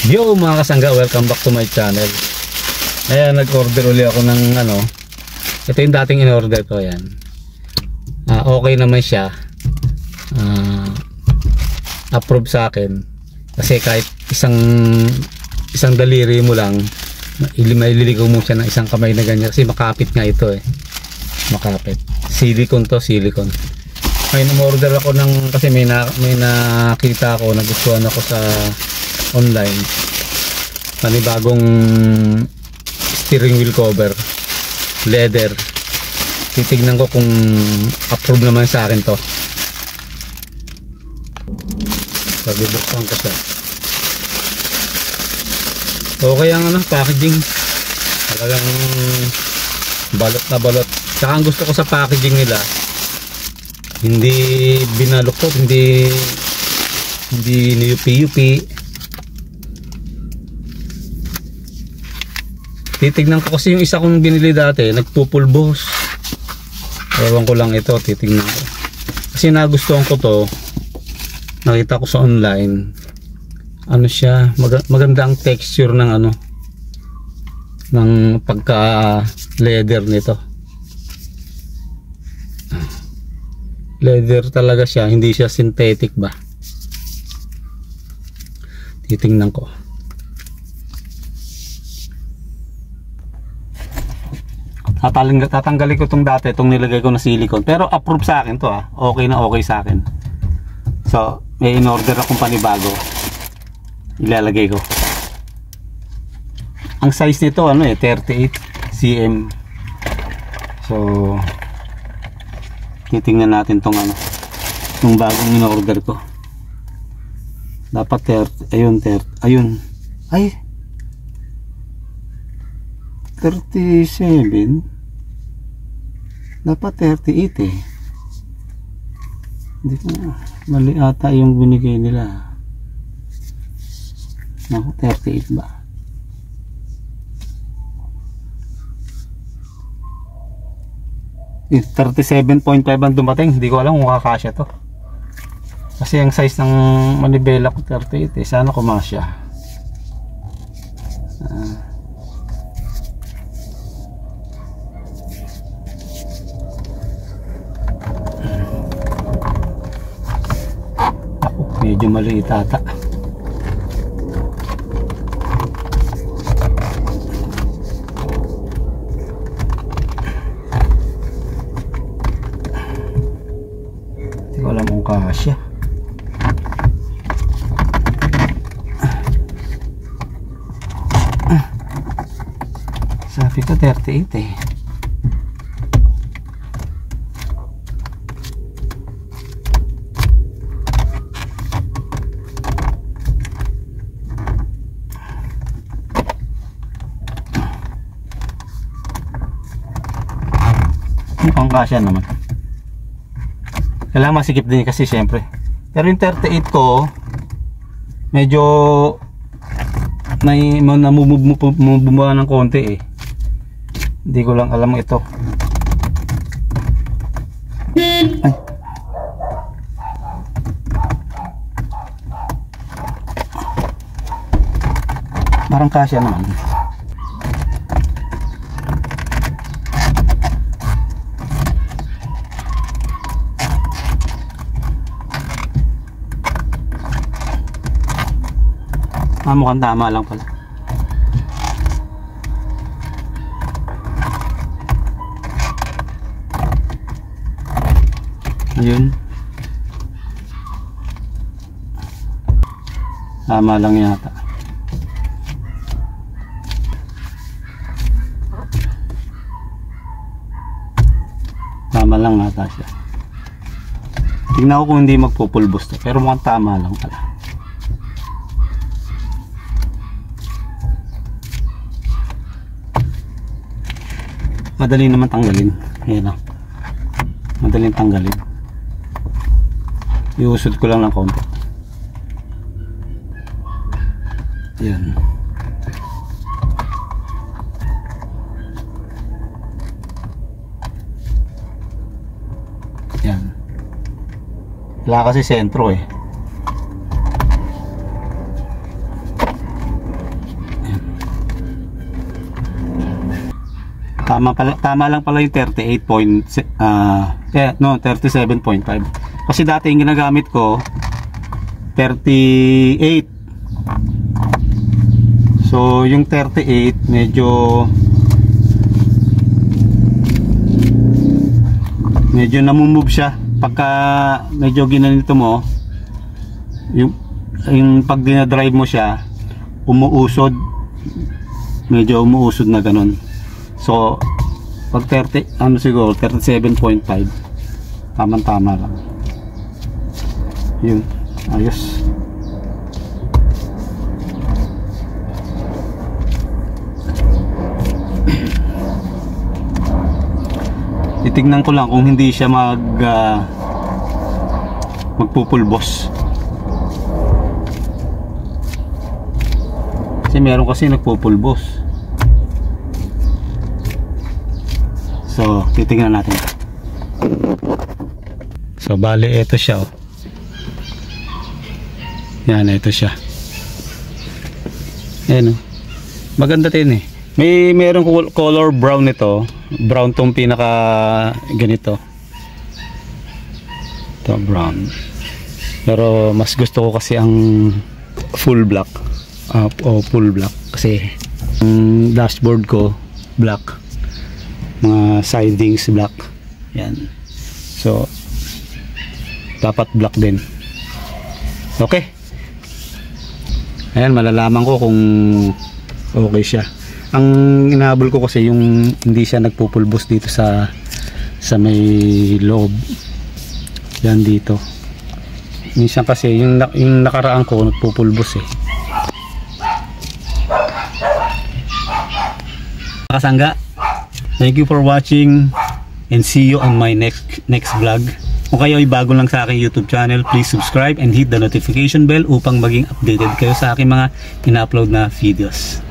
Yo mga kasangga, welcome back to my channel. Ayan, nag-order uli ako ng ano. Ito yung dating in-order ko, ayan. Okay naman siya. Approve sa akin. Kasi kahit isang daliri mo lang, maililigaw mo siya ng isang kamay na ganyan. Kasi makapit nga ito eh. Makapit. Silicone to, silicone. Ngayon, umorder ako ng, kasi may nakita ako, nagustuhan ako sa online, panibagong steering wheel cover, leather. Titignan ko kung approve naman sa akin to. Pagibuksan ko siya. Okay ang ano, packaging. Talagang balot na balot. Saka ang gusto ko sa packaging nila, hindi binaluktot, hindi niyupi-yupi. Titignan ko kasi yung isa kong binili dati, nagpupulbos. Ewan ko lang ito, titignan ko. Kasi nagustuhan ko to, nakita ko sa online. Ano siya, maganda ang texture ng ano, ng pagka leather nito. Leather talaga siya, hindi siya synthetic ba. Titingnan ko. Tatanggalin ko itong dati, itong nilagay ko na silicone. Pero approve sa akin to ah. Okay na okay sa akin. So, may in-order akong panibago. Ilalagay ko. Ang size nito ano eh, 38 cm. So, titingnan natin tong ano, yung bagong in-order ko. Dapat 30, ayun. Ay, 37. Dapat 38 eh. Hindi ko, mali ata yung binigay nila. Naku, 38 ba? Eh, 37.5 ang dumating. Hindi ko alam kung kakasya to. Kasi ang size ng manibela ko 38 eh. Sana kumasya. Medyo maliit ata. Hindi ko alam kung kasya. Sabi ko 38 eh. Mukhang kasya naman. Kailangan masikip din kasi syempre. Pero yung 38 ko, medyo namumubumba ng konti eh. Hindi ko lang alam ito. Ay. Parang kasya naman. Mukhang tama lang pala. Ayun. Tama lang yata. Tama lang yata siya. Tingnan ko kung hindi magpupulbos to. Pero mukhang tama lang pala. Madali naman tanggalin. Ayan o. Madaling tanggalin. Iusod ko lang ng konti. Ayan. Ayan. Wala kasi sentro eh. Tama lang pala yung 37.5. Kasi dati yung ginagamit ko 38. So yung 38 medyo namumove siya pagka medyo ginanito mo, yung pag dinadrive mo siya umuusod, medyo umuusod na ganun. So pag 30 siguro 37.5 tama lang yun, ayos. Titignan ko lang kung hindi siya magpupulbos. Kasi meron kasi nagpupulbos. So, titignan natin. So, bali ito siya, oh. Yan, ito siya. Ayan, oh. Maganda din eh. Merong color brown nito. Brown tong pinaka ganito. Ito brown. Pero mas gusto ko kasi ang full black. Full black kasi ang dashboard ko black. Mga sidings black. Yan. So dapat black din. Okay. Ayan, malalaman ko kung okay siya. Ang inahabol ko kasi yung hindi siya nagpupulbos dito sa may loob. Yan dito. Minsan kasi yung nakaraan ko nagpupulbos eh. Kasangga, thank you for watching and see you on my next vlog. Kung kayo ay bago lang sa aking YouTube channel, please subscribe and hit the notification bell upang maging updated kayo sa aking mga ina-upload na videos.